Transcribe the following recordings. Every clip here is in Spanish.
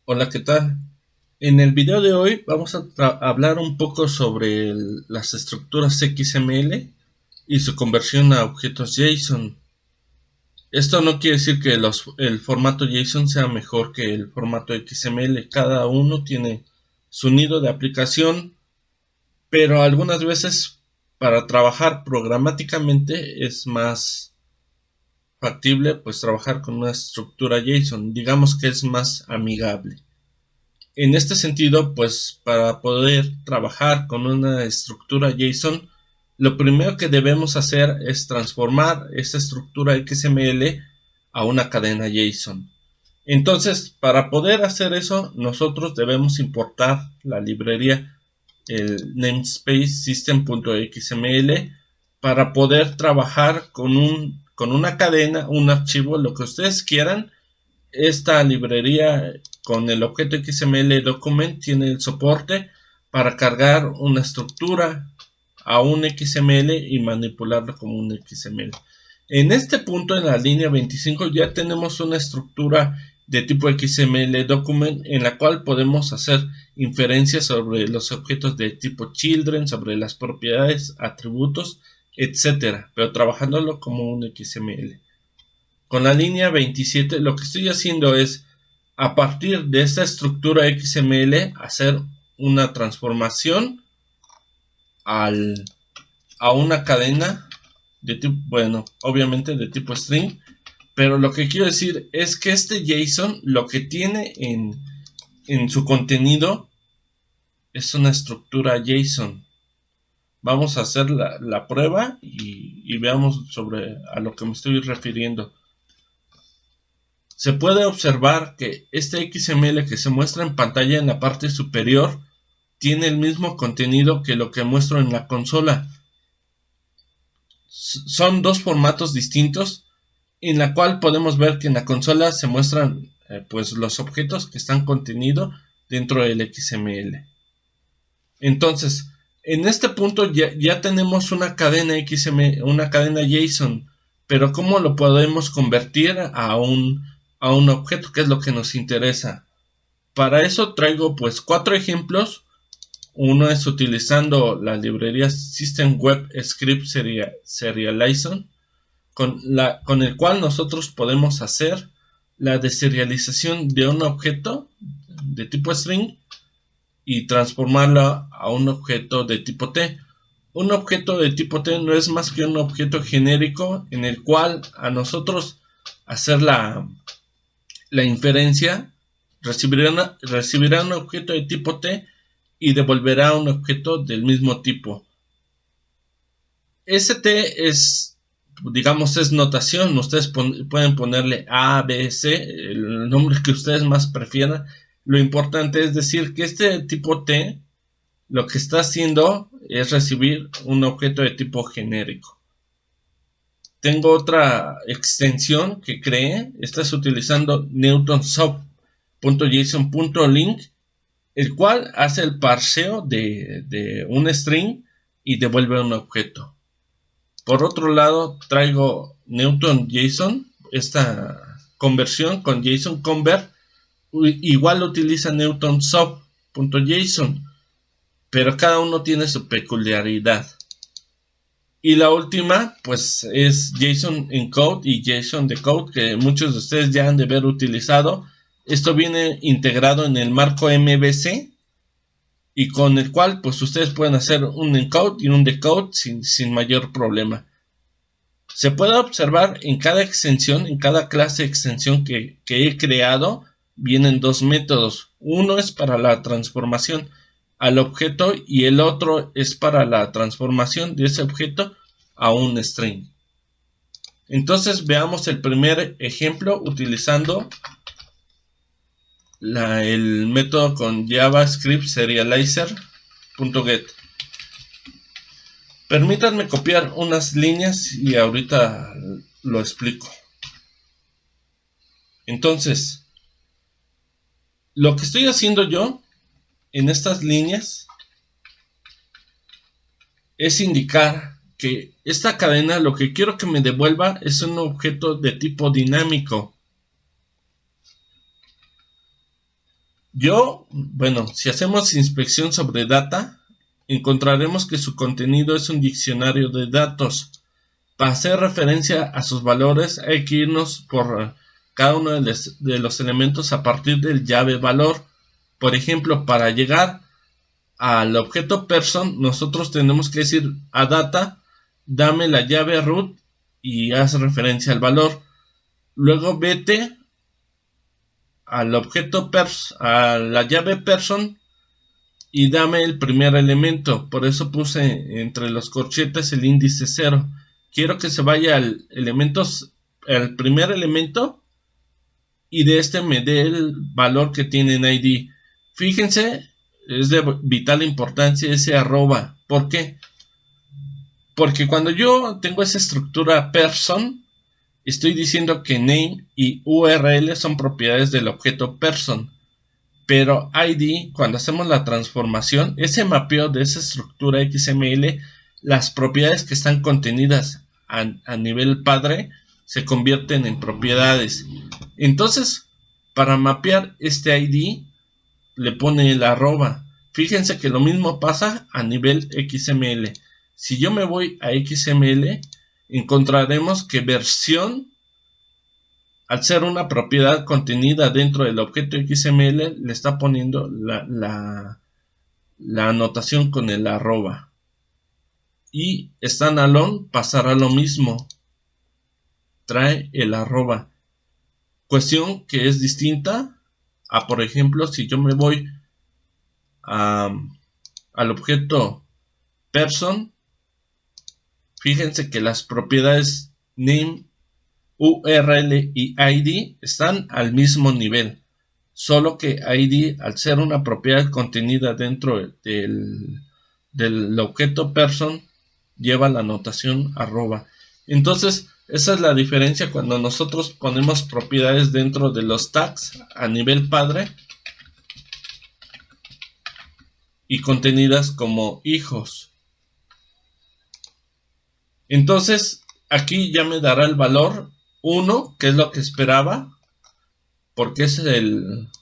Hola, ¿qué tal? En el video de hoy vamos a hablar un poco sobre las estructuras XML y su conversión a objetos JSON. Esto no quiere decir que el formato JSON sea mejor que el formato XML. Cada uno tiene su nido de aplicación, pero algunas veces para trabajar programáticamente es más factible pues trabajar con una estructura JSON. Digamos que es más amigable. En este sentido, pues para poder trabajar con una estructura JSON, lo primero que debemos hacer es transformar esta estructura XML a una cadena JSON. Entonces, para poder hacer eso, nosotros debemos importar la librería, el namespace system.xml, para poder trabajar con una cadena, un archivo, lo que ustedes quieran. Esta librería con el objeto XML document tiene el soporte para cargar una estructura a un XML y manipularlo como un XML. En este punto, en la línea 25, ya tenemos una estructura de tipo XML document en la cual podemos hacer inferencias sobre los objetos de tipo children, sobre las propiedades, atributos, etcétera, pero trabajándolo como un XML. Con la línea 27 lo que estoy haciendo es, a partir de esta estructura XML, hacer una transformación al, a una cadena de tipo, bueno, obviamente de tipo string, pero lo que quiero decir es que este JSON lo que tiene en su contenido es una estructura JSON. Vamos a hacer la prueba y veamos sobre a lo que me estoy refiriendo. Se puede observar que este XML que se muestra en pantalla en la parte superior tiene el mismo contenido que lo que muestro en la consola. Son dos formatos distintos en la cual podemos ver que en la consola se muestran pues los objetos que están contenidos dentro del XML. Entonces, en este punto ya tenemos una cadena XML, una cadena JSON, pero ¿cómo lo podemos convertir a un objeto? Que es lo que nos interesa. Para eso traigo pues cuatro ejemplos. Uno es utilizando la librería System Web Script Serializer, con el cual nosotros podemos hacer la deserialización de un objeto de tipo string y transformarla a un objeto de tipo T. Un objeto de tipo T no es más que un objeto genérico en el cual a nosotros hacer la inferencia recibirá un objeto de tipo T y devolverá un objeto del mismo tipo. St es, digamos, es notación. Ustedes pueden ponerle A, B, C, el nombre que ustedes más prefieran. Lo importante es decir que este tipo T lo que está haciendo es recibir un objeto de tipo genérico. Tengo otra extensión que creé. Estás utilizando newtonsoft.json.link, el cual hace el parseo de un string y devuelve un objeto. Por otro lado, traigo Newton JSON, esta conversión con JSON Convert, igual utiliza newtonsoft.json, pero cada uno tiene su peculiaridad. Y la última, pues es JSON Encode y JSON Decode, que muchos de ustedes ya han de haber utilizado. Esto viene integrado en el marco MVC y con el cual pues ustedes pueden hacer un encode y un decode sin mayor problema. Se puede observar en cada extensión, en cada clase de extensión que he creado, vienen dos métodos. Uno es para la transformación al objeto y el otro es para la transformación de ese objeto a un string. Entonces veamos el primer ejemplo utilizando el método con JavaScript serializer.get. Permítanme copiar unas líneas y ahorita lo explico. Entonces, lo que estoy haciendo yo en estas líneas es indicar que esta cadena lo que quiero que me devuelva es un objeto de tipo dinámico. Bueno, si hacemos inspección sobre data, encontraremos que su contenido es un diccionario de datos. Para hacer referencia a sus valores hay que irnos por cada uno de los elementos a partir del llave valor. Por ejemplo, para llegar al objeto person, nosotros tenemos que decir a data, dame la llave root y haz referencia al valor. Luego vete al objeto a la llave person y dame el primer elemento. Por eso puse entre los corchetes el índice 0. Quiero que se vaya al primer elemento y de este me dé el valor que tiene en ID. Fíjense, es de vital importancia ese arroba. ¿Por qué? Porque cuando yo tengo esa estructura person, estoy diciendo que name y URL son propiedades del objeto person. Pero ID, cuando hacemos la transformación, ese mapeo de esa estructura XML, las propiedades que están contenidas a nivel padre se convierten en propiedades. Entonces, para mapear este ID, le pone el arroba. Fíjense que lo mismo pasa a nivel XML. Si yo me voy a XML, encontraremos que versión, al ser una propiedad contenida dentro del objeto XML, le está poniendo la anotación con el arroba. Y standalone pasará lo mismo. Trae el arroba. Cuestión que es distinta a, por ejemplo, si yo me voy al objeto person, fíjense que las propiedades name, URL y ID están al mismo nivel, solo que ID, al ser una propiedad contenida dentro del objeto person, lleva la notación arroba. Entonces, esa es la diferencia cuando nosotros ponemos propiedades dentro de los tags a nivel padre y contenidas como hijos. Entonces, aquí ya me dará el valor 1, que es lo que esperaba, porque es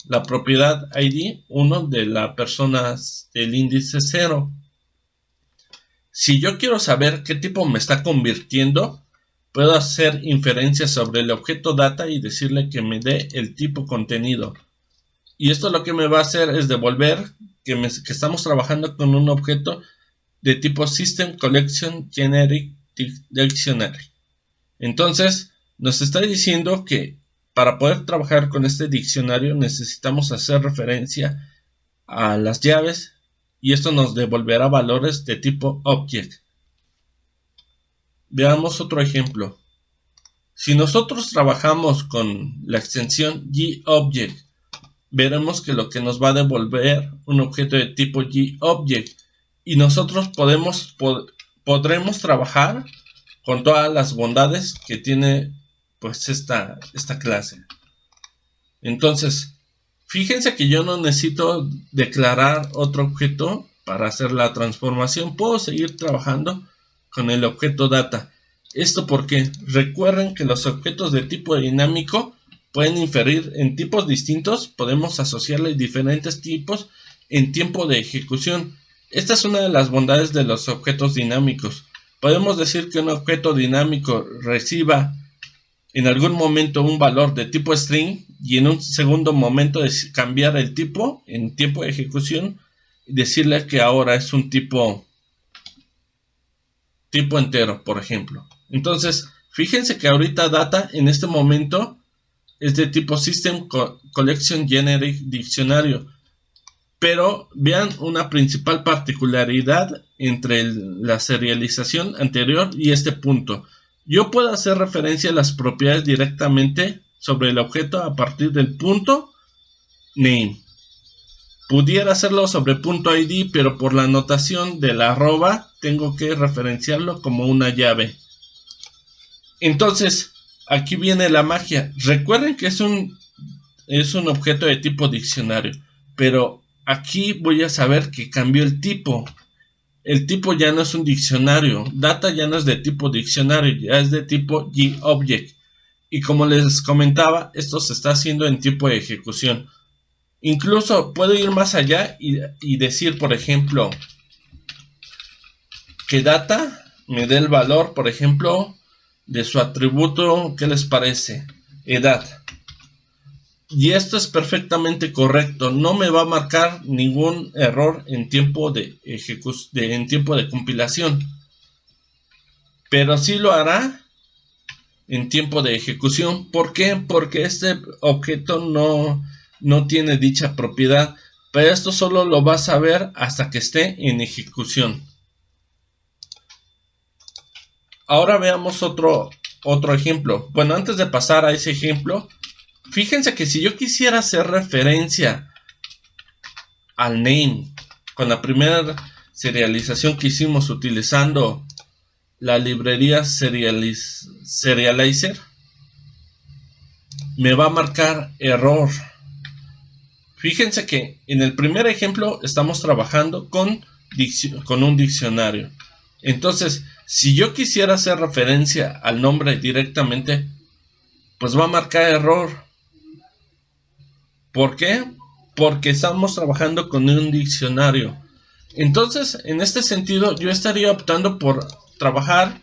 la propiedad ID 1 de la persona del índice 0. Si yo quiero saber qué tipo me está convirtiendo, puedo hacer inferencias sobre el objeto data y decirle que me dé el tipo contenido. Y esto lo que me va a hacer es devolver que estamos trabajando con un objeto de tipo System Collection Generic Dictionary. Entonces, nos está diciendo que para poder trabajar con este diccionario necesitamos hacer referencia a las llaves y esto nos devolverá valores de tipo Object. Veamos otro ejemplo. Si nosotros trabajamos con la extensión GObject, veremos que lo que nos va a devolver un objeto de tipo GObject y nosotros podremos trabajar con todas las bondades que tiene pues esta clase. Entonces, fíjense que yo no necesito declarar otro objeto para hacer la transformación. Puedo seguir trabajando con el objeto data. Esto porque recuerden que los objetos de tipo dinámico pueden inferir en tipos distintos. Podemos asociarles diferentes tipos en tiempo de ejecución. Esta es una de las bondades de los objetos dinámicos. Podemos decir que un objeto dinámico reciba en algún momento un valor de tipo string y en un segundo momento cambiar el tipo en tiempo de ejecución y decirle que ahora es un tipo entero, por ejemplo. Entonces, fíjense que ahorita data en este momento es de tipo System Collection Generic Dictionario. Pero vean una principal particularidad entre la serialización anterior y este punto. Yo puedo hacer referencia a las propiedades directamente sobre el objeto a partir del punto name. Pudiera hacerlo sobre punto ID, pero por la notación de la arroba tengo que referenciarlo como una llave. Entonces, aquí viene la magia. Recuerden que es un objeto de tipo diccionario, pero aquí voy a saber que cambió el tipo. El tipo ya no es un diccionario. Data ya no es de tipo diccionario, ya es de tipo GObject. Y como les comentaba, esto se está haciendo en tiempo de ejecución. Incluso puedo ir más allá y decir, por ejemplo, que data me dé el valor, por ejemplo, de su atributo. ¿Qué les parece? Edad. Y esto es perfectamente correcto. No me va a marcar ningún error en tiempo de compilación. Pero sí lo hará en tiempo de ejecución. ¿Por qué? Porque este objeto no tiene dicha propiedad. Pero esto solo lo vas a ver hasta que esté en ejecución. Ahora veamos otro ejemplo. Bueno, antes de pasar a ese ejemplo, fíjense que si yo quisiera hacer referencia al name con la primera serialización que hicimos utilizando la librería Serializer, me va a marcar error. Fíjense que en el primer ejemplo estamos trabajando con un diccionario. Entonces, si yo quisiera hacer referencia al nombre directamente, pues va a marcar error. ¿Por qué? Porque estamos trabajando con un diccionario. Entonces, en este sentido, yo estaría optando por trabajar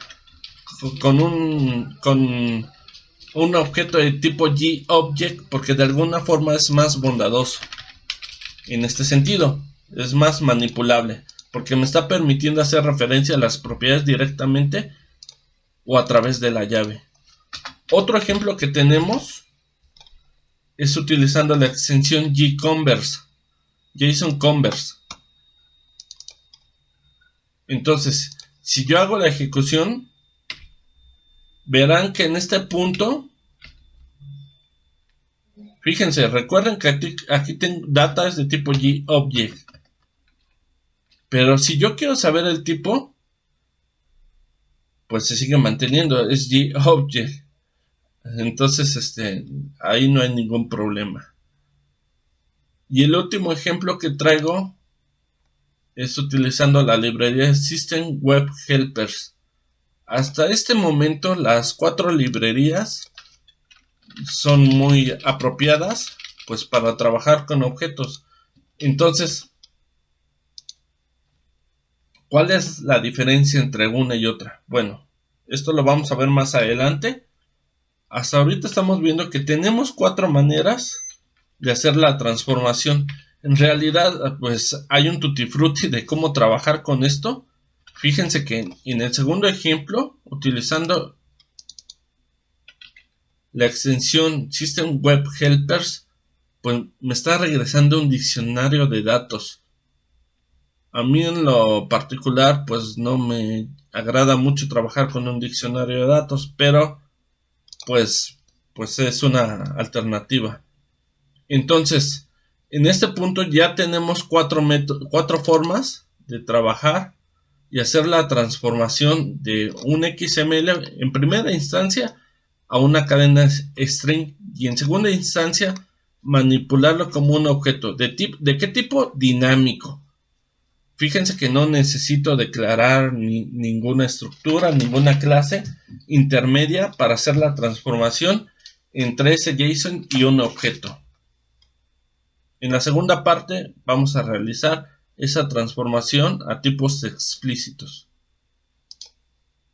con un objeto de tipo GObject, porque de alguna forma es más bondadoso. En este sentido, es más manipulable, porque me está permitiendo hacer referencia a las propiedades directamente o a través de la llave. Otro ejemplo que tenemos es utilizando la extensión JSON Converse. Entonces, si yo hago la ejecución, verán que en este punto, fíjense, recuerden que aquí tengo data es de tipo GObject. Pero si yo quiero saber el tipo, pues se sigue manteniendo, es GObject. Entonces, ahí no hay ningún problema. Y el último ejemplo que traigo es utilizando la librería System Web Helpers. Hasta este momento las 4 librerías son muy apropiadas pues para trabajar con objetos. Entonces, ¿cuál es la diferencia entre una y otra? Bueno, esto lo vamos a ver más adelante. Hasta ahorita estamos viendo que tenemos 4 maneras de hacer la transformación. En realidad, pues hay un tutti frutti de cómo trabajar con esto. Fíjense que en el segundo ejemplo, utilizando la extensión System Web Helpers, pues me está regresando un diccionario de datos. A mí en lo particular, pues no me agrada mucho trabajar con un diccionario de datos, pero pues es una alternativa. Entonces, en este punto ya tenemos 4 formas de trabajar y hacer la transformación de un XML en primera instancia a una cadena string y en segunda instancia manipularlo como un objeto. ¿De qué tipo? Dinámico. Fíjense que no necesito declarar ninguna estructura, ninguna clase intermedia para hacer la transformación entre ese JSON y un objeto. En la segunda parte vamos a realizar esa transformación a tipos explícitos.